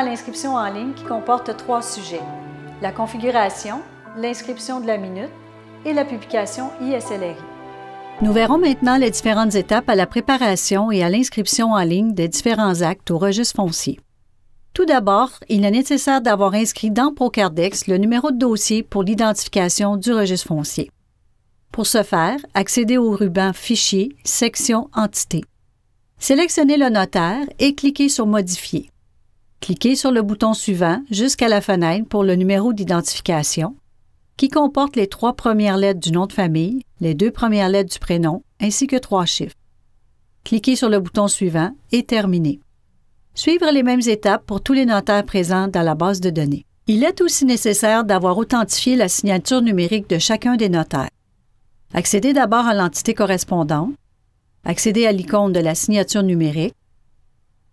à l'inscription en ligne qui comporte 3 sujets: la configuration, l'inscription de la minute et la publication ISLRI. Nous verrons maintenant les différentes étapes à la préparation et à l'inscription en ligne des différents actes au registre foncier. Tout d'abord, il est nécessaire d'avoir inscrit dans Procardex le numéro de dossier pour l'identification du registre foncier. Pour ce faire, accédez au ruban Fichier, section Entité. Sélectionnez le notaire et cliquez sur Modifier. Cliquez sur le bouton suivant jusqu'à la fenêtre pour le numéro d'identification, qui comporte les 3 premières lettres du nom de famille, les 2 premières lettres du prénom, ainsi que 3 chiffres. Cliquez sur le bouton suivant et terminez. Suivre les mêmes étapes pour tous les notaires présents dans la base de données. Il est aussi nécessaire d'avoir authentifié la signature numérique de chacun des notaires. Accédez d'abord à l'entité correspondante, accédez à l'icône de la signature numérique,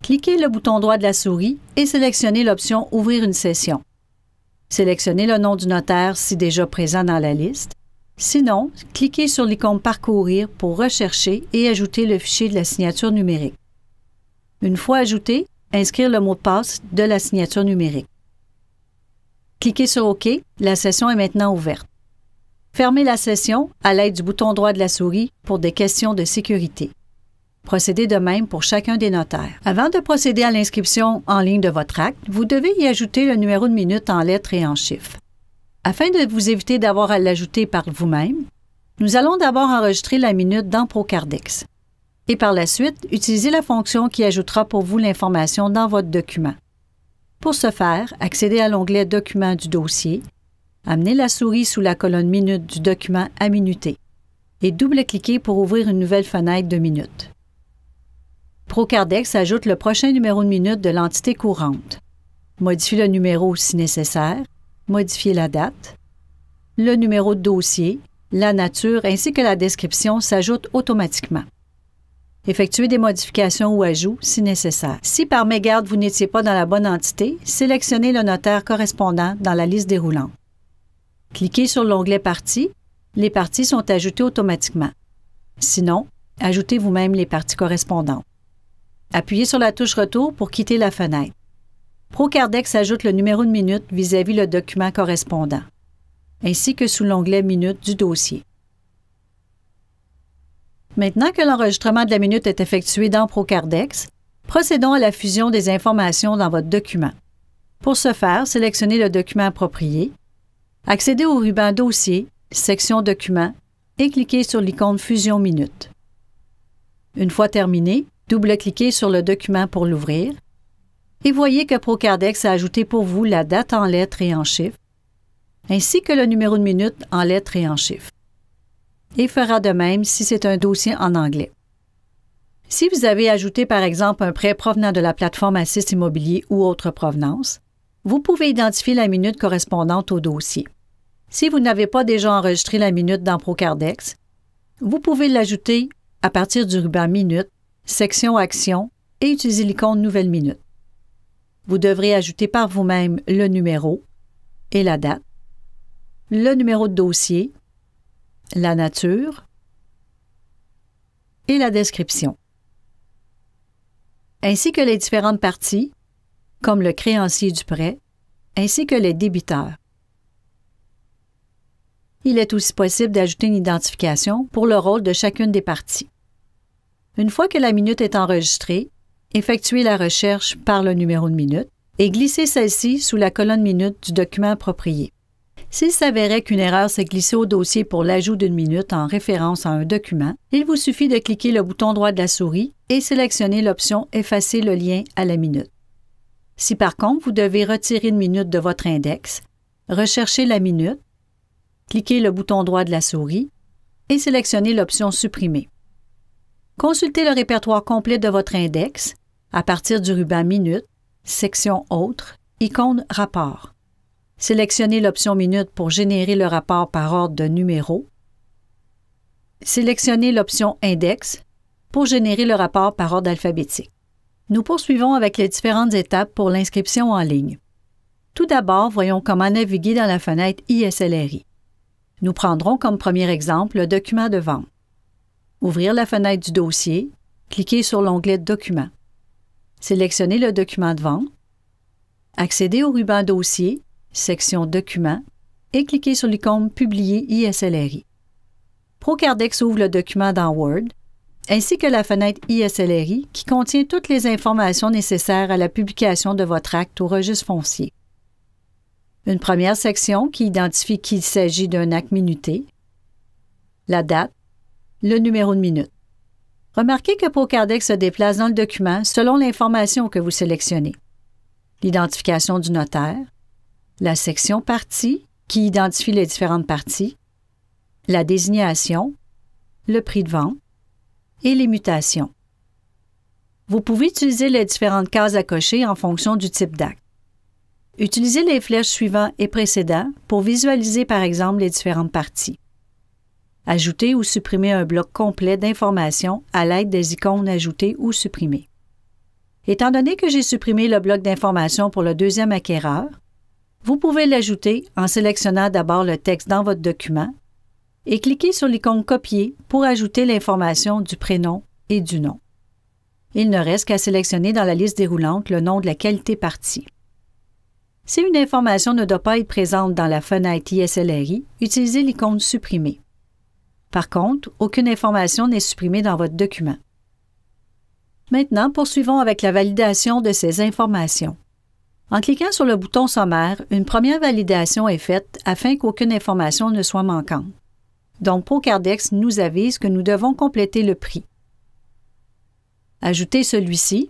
cliquez le bouton droit de la souris et sélectionnez l'option « Ouvrir une session ». Sélectionnez le nom du notaire si déjà présent dans la liste. Sinon, cliquez sur l'icône « Parcourir » pour rechercher et ajouter le fichier de la signature numérique. Une fois ajouté, inscrire le mot de passe de la signature numérique. Cliquez sur OK, la session est maintenant ouverte. Fermez la session à l'aide du bouton droit de la souris pour des questions de sécurité. Procédez de même pour chacun des notaires. Avant de procéder à l'inscription en ligne de votre acte, vous devez y ajouter le numéro de minute en lettres et en chiffres. Afin de vous éviter d'avoir à l'ajouter par vous-même, nous allons d'abord enregistrer la minute dans Procardex. Et par la suite, utilisez la fonction qui ajoutera pour vous l'information dans votre document. Pour ce faire, accédez à l'onglet « Document » du dossier, amenez la souris sous la colonne « Minute » du document à minuter et double-cliquez pour ouvrir une nouvelle fenêtre de minute. Procardex ajoute le prochain numéro de minute de l'entité courante. Modifiez le numéro si nécessaire, modifiez la date. Le numéro de dossier, la nature ainsi que la description s'ajoutent automatiquement. Effectuez des modifications ou ajouts si nécessaire. Si par mégarde vous n'étiez pas dans la bonne entité, sélectionnez le notaire correspondant dans la liste déroulante. Cliquez sur l'onglet Parties. Les parties sont ajoutées automatiquement. Sinon, ajoutez vous-même les parties correspondantes. Appuyez sur la touche Retour pour quitter la fenêtre. Procardex ajoute le numéro de minute vis-à-vis le document correspondant, ainsi que sous l'onglet Minute du dossier. Maintenant que l'enregistrement de la minute est effectué dans Procardex, procédons à la fusion des informations dans votre document. Pour ce faire, sélectionnez le document approprié, accédez au ruban Dossier, section Documents et cliquez sur l'icône Fusion minute. Une fois terminé, double-cliquez sur le document pour l'ouvrir et voyez que Procardex a ajouté pour vous la date en lettres et en chiffres, ainsi que le numéro de minute en lettres et en chiffres. Et fera de même si c'est un dossier en anglais. Si vous avez ajouté par exemple un prêt provenant de la plateforme Assist Immobilier ou autre provenance, vous pouvez identifier la minute correspondante au dossier. Si vous n'avez pas déjà enregistré la minute dans Procardex, vous pouvez l'ajouter à partir du ruban Minute, section Action et utiliser l'icône Nouvelle minute. Vous devrez ajouter par vous-même le numéro et la date, le numéro de dossier, la nature et la description, ainsi que les différentes parties, comme le créancier du prêt, ainsi que les débiteurs. Il est aussi possible d'ajouter une identification pour le rôle de chacune des parties. Une fois que la minute est enregistrée, effectuez la recherche par le numéro de minute et glissez celle-ci sous la colonne minute du document approprié. S'il s'avérait qu'une erreur s'est glissée au dossier pour l'ajout d'une minute en référence à un document, il vous suffit de cliquer le bouton droit de la souris et sélectionner l'option « Effacer le lien à la minute ». Si par contre vous devez retirer une minute de votre index, recherchez la minute, cliquez le bouton droit de la souris et sélectionnez l'option « Supprimer ». Consultez le répertoire complet de votre index à partir du ruban Minute, section Autres, icône Rapport. Sélectionnez l'option Minute pour générer le rapport par ordre de numéro. Sélectionnez l'option Index pour générer le rapport par ordre alphabétique. Nous poursuivons avec les différentes étapes pour l'inscription en ligne. Tout d'abord, voyons comment naviguer dans la fenêtre ISLRI. Nous prendrons comme premier exemple le document de vente. Ouvrir la fenêtre du dossier, cliquez sur l'onglet Documents. Sélectionnez le document de vente. accédez au ruban Dossier, section Documents, et cliquez sur l'icône Publier ISLRI. ProCardex ouvre le document dans Word, ainsi que la fenêtre ISLRI qui contient toutes les informations nécessaires à la publication de votre acte au registre foncier. Une première section qui identifie qu'il s'agit d'un acte minuté, la date, le numéro de minute. Remarquez que ProCardex se déplace dans le document selon l'information que vous sélectionnez. L'identification du notaire, la section Parties qui identifie les différentes parties, la désignation, le prix de vente et les mutations. Vous pouvez utiliser les différentes cases à cocher en fonction du type d'acte. Utilisez les flèches suivant et précédents pour visualiser par exemple les différentes parties. Ajoutez ou supprimer un bloc complet d'informations à l'aide des icônes Ajouter ou Supprimer. Étant donné que j'ai supprimé le bloc d'informations pour le deuxième acquéreur, vous pouvez l'ajouter en sélectionnant d'abord le texte dans votre document et cliquez sur l'icône Copier pour ajouter l'information du prénom et du nom. Il ne reste qu'à sélectionner dans la liste déroulante le nom de la qualité partie. Si une information ne doit pas être présente dans la fenêtre ISLRI, utilisez l'icône Supprimer. Par contre, aucune information n'est supprimée dans votre document. Maintenant, poursuivons avec la validation de ces informations. En cliquant sur le bouton Sommaire, une première validation est faite afin qu'aucune information ne soit manquante. Donc, ProCardex nous avise que nous devons compléter le prix. Ajoutez celui-ci,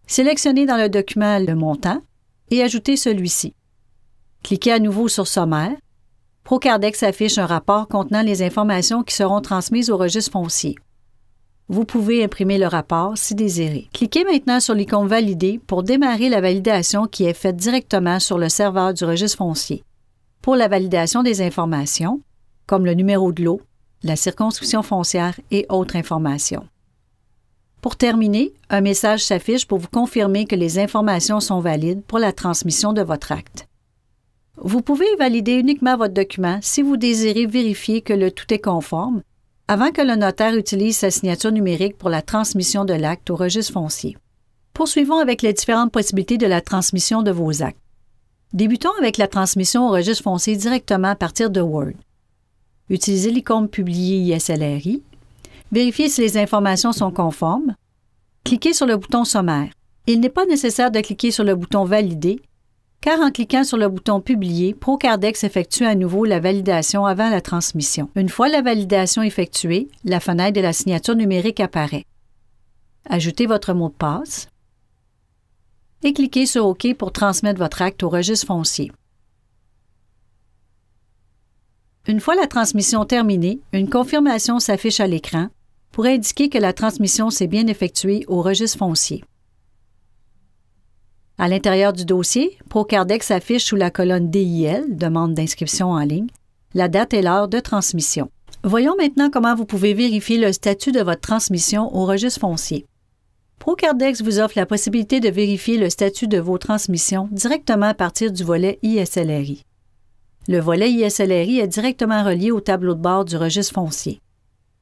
sélectionnez dans le document le montant et ajoutez celui-ci. Cliquez à nouveau sur Sommaire. ProCardex affiche un rapport contenant les informations qui seront transmises au registre foncier. Vous pouvez imprimer le rapport si désiré. Cliquez maintenant sur l'icône Valider pour démarrer la validation qui est faite directement sur le serveur du registre foncier. Pour la validation des informations, comme le numéro de lot, la circonscription foncière et autres informations. Pour terminer, un message s'affiche pour vous confirmer que les informations sont valides pour la transmission de votre acte. Vous pouvez valider uniquement votre document si vous désirez vérifier que le tout est conforme avant que le notaire utilise sa signature numérique pour la transmission de l'acte au registre foncier. Poursuivons avec les différentes possibilités de la transmission de vos actes. Débutons avec la transmission au registre foncier directement à partir de Word. Utilisez l'icône Publier ISLRI. Vérifiez si les informations sont conformes. Cliquez sur le bouton Sommaire. Il n'est pas nécessaire de cliquer sur le bouton Valider, car en cliquant sur le bouton Publier, ProCardex effectue à nouveau la validation avant la transmission. Une fois la validation effectuée, la fenêtre de la signature numérique apparaît. Ajoutez votre mot de passe et cliquez sur OK pour transmettre votre acte au registre foncier. Une fois la transmission terminée, une confirmation s'affiche à l'écran pour indiquer que la transmission s'est bien effectuée au registre foncier. À l'intérieur du dossier, ProCardex affiche sous la colonne DIL, demande d'inscription en ligne, la date et l'heure de transmission. Voyons maintenant comment vous pouvez vérifier le statut de votre transmission au registre foncier. ProCardex vous offre la possibilité de vérifier le statut de vos transmissions directement à partir du volet ISLRI. Le volet ISLRI est directement relié au tableau de bord du registre foncier.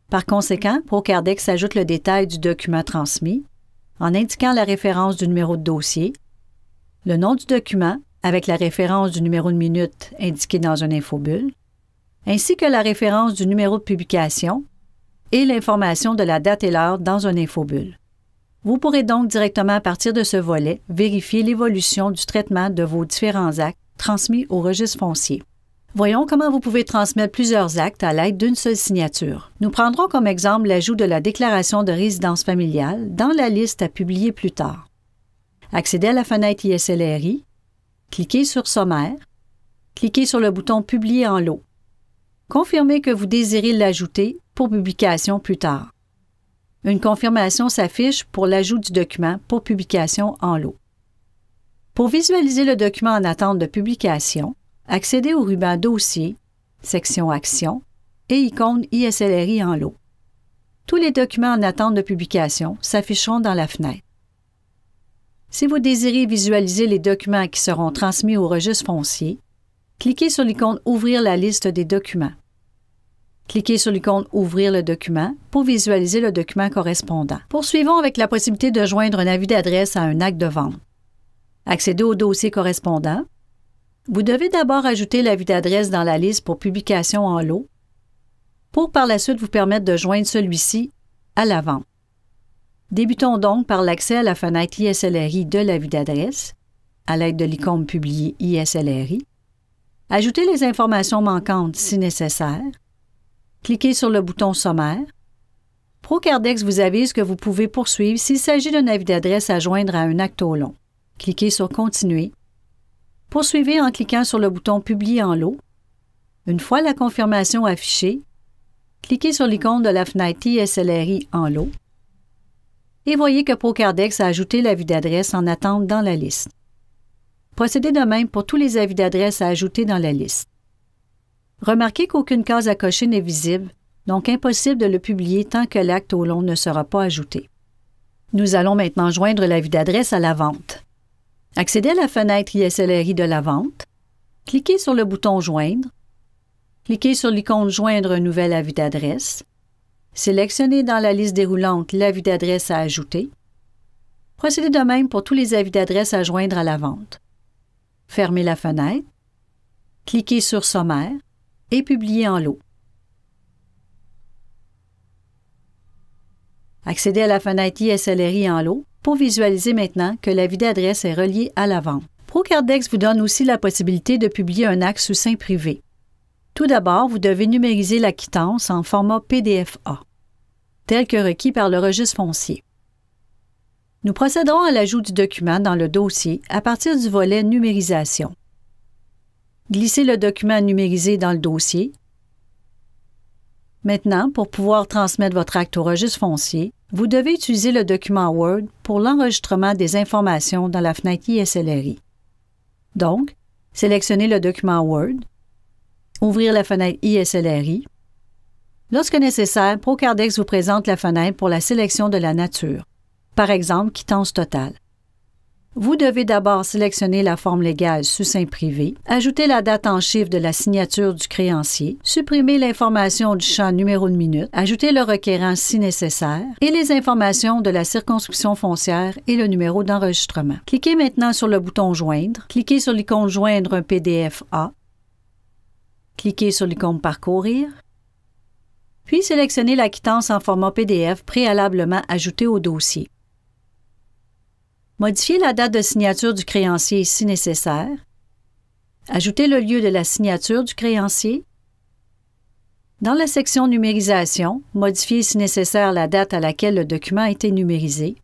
Par conséquent, ProCardex ajoute le détail du document transmis en indiquant la référence du numéro de dossier, le nom du document avec la référence du numéro de minute indiqué dans une infobulle, ainsi que la référence du numéro de publication et l'information de la date et l'heure dans une infobulle. Vous pourrez donc directement à partir de ce volet vérifier l'évolution du traitement de vos différents actes transmis au registre foncier. Voyons comment vous pouvez transmettre plusieurs actes à l'aide d'une seule signature. Nous prendrons comme exemple l'ajout de la déclaration de résidence familiale dans la liste à publier plus tard. Accédez à la fenêtre ISLRI, cliquez sur Sommaire, cliquez sur le bouton Publier en lot. Confirmez que vous désirez l'ajouter pour publication plus tard. Une confirmation s'affiche pour l'ajout du document pour publication en lot. Pour visualiser le document en attente de publication, accédez au ruban Dossier, section Actions et icône ISLRI en lot. Tous les documents en attente de publication s'afficheront dans la fenêtre. Si vous désirez visualiser les documents qui seront transmis au registre foncier, cliquez sur l'icône Ouvrir la liste des documents. Cliquez sur l'icône Ouvrir le document pour visualiser le document correspondant. Poursuivons avec la possibilité de joindre un avis d'adresse à un acte de vente. Accédez au dossier correspondant. Vous devez d'abord ajouter l'avis d'adresse dans la liste pour publication en lot, pour par la suite vous permettre de joindre celui-ci à la vente. Débutons donc par l'accès à la fenêtre ISLRI de l'avis d'adresse, à l'aide de l'icône Publier ISLRI. Ajoutez les informations manquantes si nécessaire. Cliquez sur le bouton Sommaire. Procardex vous avise que vous pouvez poursuivre s'il s'agit d'un avis d'adresse à joindre à un acte au long. Cliquez sur Continuer. Poursuivez en cliquant sur le bouton Publier en lot. Une fois la confirmation affichée, cliquez sur l'icône de la fenêtre ISLRI en lot et voyez que Procardex a ajouté l'avis d'adresse en attente dans la liste. Procédez de même pour tous les avis d'adresse à ajouter dans la liste. Remarquez qu'aucune case à cocher n'est visible, donc impossible de le publier tant que l'acte au long ne sera pas ajouté. Nous allons maintenant joindre l'avis d'adresse à la vente. Accédez à la fenêtre ISLRI de la vente, cliquez sur le bouton Joindre, cliquez sur l'icône Joindre un nouvel avis d'adresse, sélectionnez dans la liste déroulante l'avis d'adresse à ajouter. Procédez de même pour tous les avis d'adresse à joindre à la vente. Fermez la fenêtre, cliquez sur Sommaire et Publier en lot. Accédez à la fenêtre ISLRI en lot pour visualiser maintenant que l'avis d'adresse est relié à la vente. Procardex vous donne aussi la possibilité de publier un acte succinct privé. Tout d'abord, vous devez numériser la quittance en format PDF-A, tel que requis par le registre foncier. Nous procéderons à l'ajout du document dans le dossier à partir du volet Numérisation. Glissez le document numérisé dans le dossier. Maintenant, pour pouvoir transmettre votre acte au registre foncier, vous devez utiliser le document Word pour l'enregistrement des informations dans la fenêtre ISLRI. Donc, sélectionnez le document Word, ouvrir la fenêtre ISLRI. Lorsque nécessaire, Procardex vous présente la fenêtre pour la sélection de la nature, par exemple quittance totale. Vous devez d'abord sélectionner la forme légale succinct privé, ajouter la date en chiffres de la signature du créancier, supprimer l'information du champ numéro de minute, ajouter le requérant si nécessaire et les informations de la circonscription foncière et le numéro d'enregistrement. Cliquez maintenant sur le bouton Joindre, cliquez sur l'icône Joindre un PDF-A, cliquez sur l'icône Parcourir, puis sélectionnez la quittance en format PDF préalablement ajoutée au dossier. Modifiez la date de signature du créancier si nécessaire. Ajoutez le lieu de la signature du créancier. Dans la section Numérisation, modifiez si nécessaire la date à laquelle le document a été numérisé,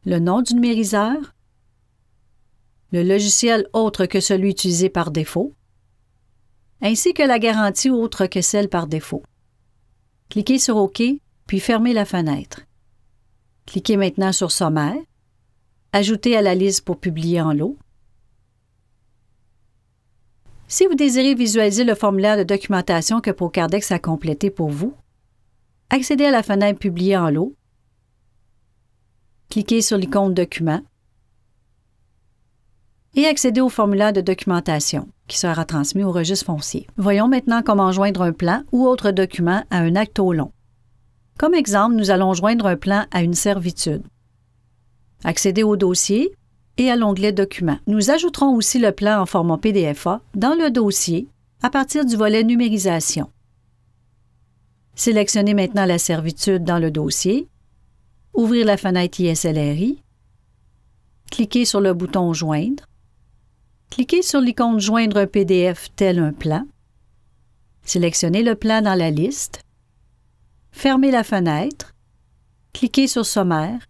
le nom du numériseur, le logiciel autre que celui utilisé par défaut, ainsi que la garantie autre que celle par défaut. Cliquez sur OK, puis fermez la fenêtre. Cliquez maintenant sur Sommaire. Ajoutez à la liste pour publier en lot. Si vous désirez visualiser le formulaire de documentation que Procardex a complété pour vous, accédez à la fenêtre Publier en lot, cliquez sur l'icône Document et accédez au formulaire de documentation qui sera transmis au registre foncier. Voyons maintenant comment joindre un plan ou autre document à un acte au long. Comme exemple, nous allons joindre un plan à une servitude. Accédez au dossier et à l'onglet Documents. Nous ajouterons aussi le plan en format PDF-A dans le dossier à partir du volet Numérisation. Sélectionnez maintenant la servitude dans le dossier, ouvrir la fenêtre ISLRI, cliquez sur le bouton Joindre, cliquez sur l'icône Joindre un PDF tel un plan, sélectionnez le plan dans la liste, fermez la fenêtre, cliquez sur Sommaire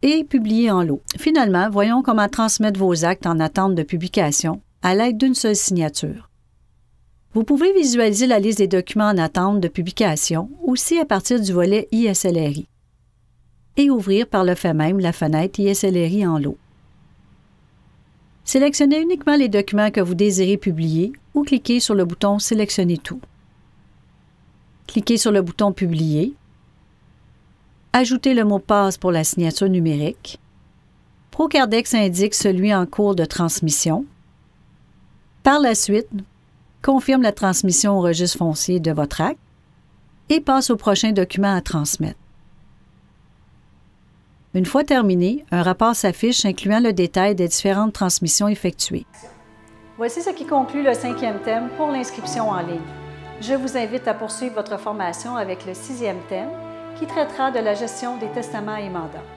et Publier en lot. Finalement, voyons comment transmettre vos actes en attente de publication à l'aide d'une seule signature. Vous pouvez visualiser la liste des documents en attente de publication aussi à partir du volet ISLRI et ouvrir par le fait même la fenêtre ISLRI en lot. Sélectionnez uniquement les documents que vous désirez publier ou cliquez sur le bouton Sélectionner tout. Cliquez sur le bouton Publier. Ajoutez le mot de passe pour la signature numérique. Procardex indique celui en cours de transmission. Par la suite, confirme la transmission au registre foncier de votre acte et passe au prochain document à transmettre. Une fois terminé, un rapport s'affiche incluant le détail des différentes transmissions effectuées. Voici ce qui conclut le 5e thème pour l'inscription en ligne. Je vous invite à poursuivre votre formation avec le 6e thème qui traitera de la gestion des testaments et mandats.